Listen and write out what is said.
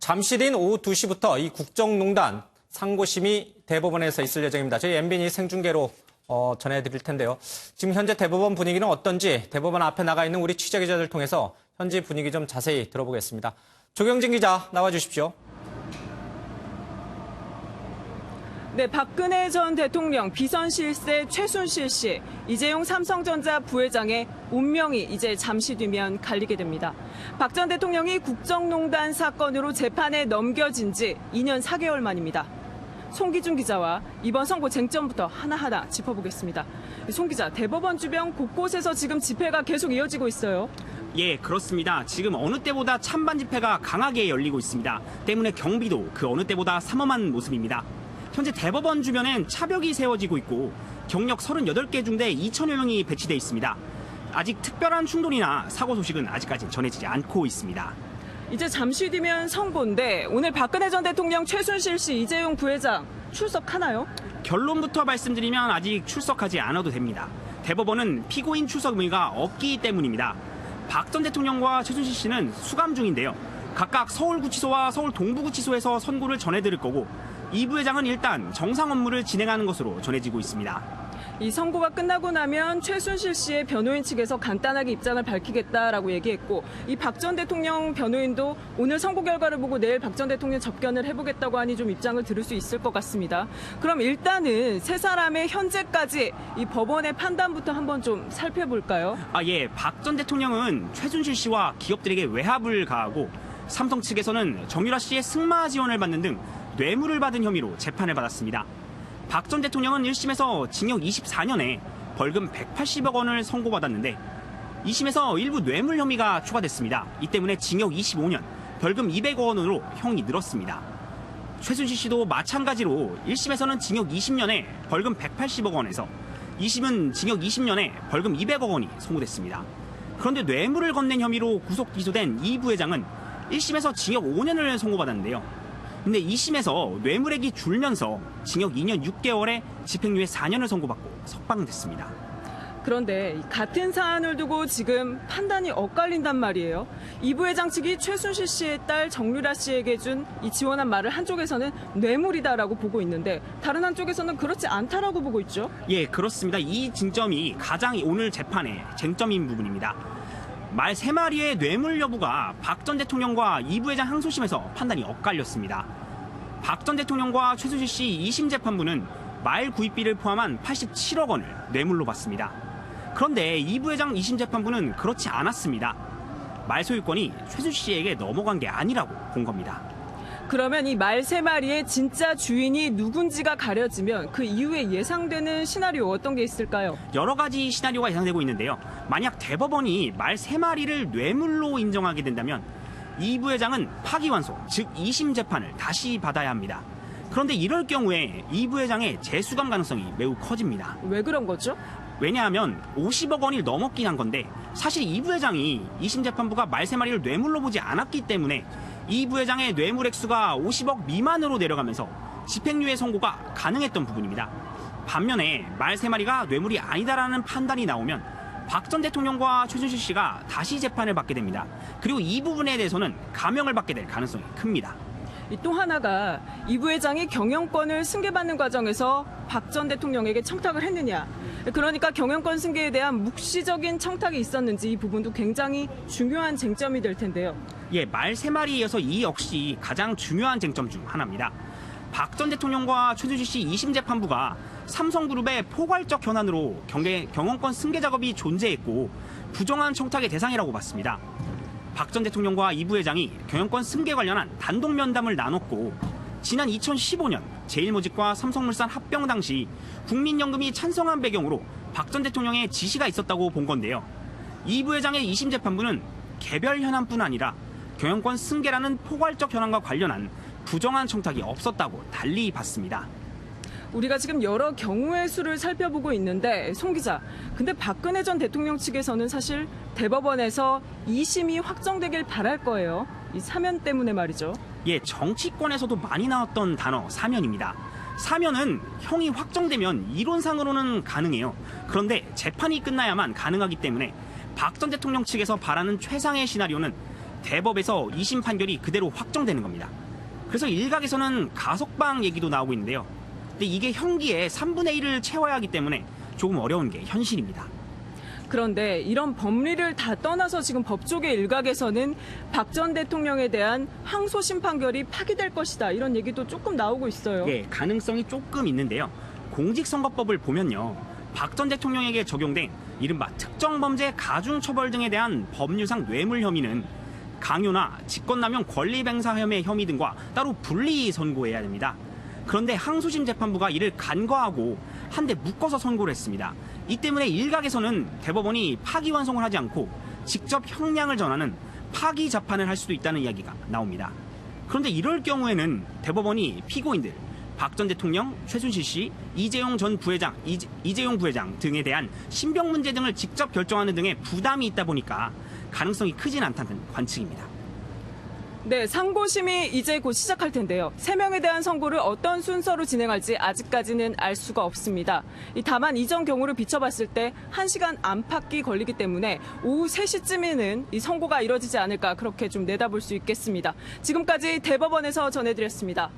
잠시 뒤인 오후 2시부터 이 국정농단 상고심이 대법원에서 있을 예정입니다. 저희 MBN이 생중계로 전해드릴 텐데요. 지금 현재 대법원 분위기는 어떤지 대법원 앞에 나가 있는 우리 취재기자들 통해서 현지 분위기 좀 자세히 들어보겠습니다. 조경진 기자 나와주십시오. 네, 박근혜 전 대통령 비선실세 최순실 씨, 이재용 삼성전자 부회장의 운명이 이제 잠시 뒤면 갈리게 됩니다. 박 전 대통령이 국정농단 사건으로 재판에 넘겨진 지 2년 4개월 만입니다. 송기준 기자와 이번 선고 쟁점부터 하나하나 짚어보겠습니다. 송 기자, 대법원 주변 곳곳에서 지금 집회가 계속 이어지고 있어요. 예, 그렇습니다. 지금 어느 때보다 찬반 집회가 강하게 열리고 있습니다. 때문에 경비도 그 어느 때보다 삼엄한 모습입니다. 현재 대법원 주변엔 차벽이 세워지고 있고 경력 38개 중대 2천여 명이 배치돼 있습니다. 아직 특별한 충돌이나 사고 소식은 아직까지 전해지지 않고 있습니다. 이제 잠시 뒤면 선고인데 오늘 박근혜 전 대통령 최순실 씨, 이재용 부회장 출석하나요? 결론부터 말씀드리면 아직 출석하지 않아도 됩니다. 대법원은 피고인 출석 의무가 없기 때문입니다. 박 전 대통령과 최순실 씨는 수감 중인데요. 각각 서울구치소와 서울 동부구치소에서 선고를 전해드릴 거고 이 부회장은 일단 정상 업무를 진행하는 것으로 전해지고 있습니다. 이 선고가 끝나고 나면 최순실 씨의 변호인 측에서 간단하게 입장을 밝히겠다라고 얘기했고, 이 박 전 대통령 변호인도 오늘 선고 결과를 보고 내일 박 전 대통령 접견을 해보겠다고 하니 좀 입장을 들을 수 있을 것 같습니다. 그럼 일단은 세 사람의 현재까지 이 법원의 판단부터 한번 좀 살펴볼까요? 예, 박 전 대통령은 최순실 씨와 기업들에게 외압을 가하고 삼성 측에서는 정유라 씨의 승마 지원을 받는 등 뇌물을 받은 혐의로 재판을 받았습니다. 박 전 대통령은 1심에서 징역 24년에 벌금 180억 원을 선고받았는데 2심에서 일부 뇌물 혐의가 추가됐습니다. 이 때문에 징역 25년, 벌금 200억 원으로 형이 늘었습니다. 최순실 씨도 마찬가지로 1심에서는 징역 20년에 벌금 180억 원에서 2심은 징역 20년에 벌금 200억 원이 선고됐습니다. 그런데 뇌물을 건넨 혐의로 구속 기소된 이 부회장은 1심에서 징역 5년을 선고받았는데요. 근데 2심에서 뇌물액이 줄면서 징역 2년 6개월에 집행유예 4년을 선고받고 석방됐습니다. 그런데 같은 사안을 두고 지금 판단이 엇갈린단 말이에요. 이 부회장 측이 최순실 씨의 딸 정유라 씨에게 준 이 지원한 말을 한쪽에서는 뇌물이다라고 보고 있는데 다른 한쪽에서는 그렇지 않다라고 보고 있죠. 예, 그렇습니다. 이 쟁점이 가장 오늘 재판의 쟁점인 부분입니다. 말 3마리의 뇌물 여부가 박 전 대통령과 이 부회장 항소심에서 판단이 엇갈렸습니다. 박 전 대통령과 최순실 씨 2심 재판부는 말 구입비를 포함한 87억 원을 뇌물로 받습니다. 그런데 이 부회장 2심 재판부는 그렇지 않았습니다. 말 소유권이 최순실 씨에게 넘어간 게 아니라고 본 겁니다. 그러면 이 말 3마리의 진짜 주인이 누군지가 가려지면 그 이후에 예상되는 시나리오 어떤 게 있을까요? 여러 가지 시나리오가 예상되고 있는데요. 만약 대법원이 말 3마리를 뇌물로 인정하게 된다면 이 부회장은 파기환송, 즉 2심 재판을 다시 받아야 합니다. 그런데 이럴 경우에 이 부회장의 재수감 가능성이 매우 커집니다. 왜 그런 거죠? 왜냐하면 50억 원이 넘었긴 한 건데 사실 이 부회장이 2심 재판부가 말 3마리를 뇌물로 보지 않았기 때문에 이 부회장의 뇌물 액수가 50억 미만으로 내려가면서 집행유예 선고가 가능했던 부분입니다. 반면에 말 3마리가 뇌물이 아니다라는 판단이 나오면 박 전 대통령과 최순실 씨가 다시 재판을 받게 됩니다. 그리고 이 부분에 대해서는 감형을 받게 될 가능성이 큽니다. 또 하나가 이 부회장이 경영권을 승계받는 과정에서 박 전 대통령에게 청탁을 했느냐. 그러니까 경영권 승계에 대한 묵시적인 청탁이 있었는지 이 부분도 굉장히 중요한 쟁점이 될 텐데요. 예, 말 3마리에 이어서 이 역시 가장 중요한 쟁점 중 하나입니다. 박 전 대통령과 최순실 씨 2심 재판부가 삼성그룹의 포괄적 현안으로 경영권 승계 작업이 존재했고 부정한 청탁의 대상이라고 봤습니다. 박 전 대통령과 이 부회장이 경영권 승계 관련한 단독 면담을 나눴고 지난 2015년 제일모직과 삼성물산 합병 당시 국민연금이 찬성한 배경으로 박 전 대통령의 지시가 있었다고 본 건데요. 이 부회장의 2심 재판부는 개별 현안뿐 아니라 경영권 승계라는 포괄적 현안과 관련한 부정한 청탁이 없었다고 달리 봤습니다. 우리가 지금 여러 경우의 수를 살펴보고 있는데 송 기자, 근데 박근혜 전 대통령 측에서는 사실 대법원에서 2심이 확정되길 바랄 거예요. 이 사면 때문에 말이죠. 예, 정치권에서도 많이 나왔던 단어 사면입니다. 사면은 형이 확정되면 이론상으로는 가능해요. 그런데 재판이 끝나야만 가능하기 때문에 박 전 대통령 측에서 바라는 최상의 시나리오는 대법에서 2심 판결이 그대로 확정되는 겁니다. 그래서 일각에서는 가석방 얘기도 나오고 있는데요. 근데 이게 형기의 3분의 1을 채워야 하기 때문에 조금 어려운 게 현실입니다. 그런데 이런 법리를 다 떠나서 지금 법조계 일각에서는 박 전 대통령에 대한 항소심 판결이 파기될 것이다. 이런 얘기도 조금 나오고 있어요. 예, 가능성이 조금 있는데요. 공직선거법을 보면요. 박 전 대통령에게 적용된 이른바 특정범죄 가중처벌 등에 대한 법률상 뇌물 혐의는 강요나 직권남용 권리행사 혐의 혐의 등과 따로 분리 선고해야 됩니다. 그런데 항소심 재판부가 이를 간과하고 한데 묶어서 선고를 했습니다. 이 때문에 일각에서는 대법원이 파기환송을 하지 않고 직접 형량을 전하는 파기 재판을 할 수도 있다는 이야기가 나옵니다. 그런데 이럴 경우에는 대법원이 피고인들 박 전 대통령, 최순실 씨, 이재용 부회장 등에 대한 신병 문제 등을 직접 결정하는 등의 부담이 있다 보니까 가능성이 크진 않다는 관측입니다. 네, 상고심이 이제 곧 시작할 텐데요. 3명에 대한 선고를 어떤 순서로 진행할지 아직까지는 알 수가 없습니다. 다만 이전 경우를 비춰봤을 때 1시간 안팎이 걸리기 때문에 오후 3시쯤에는 이 선고가 이뤄지지 않을까 그렇게 좀 내다볼 수 있겠습니다. 지금까지 대법원에서 전해드렸습니다.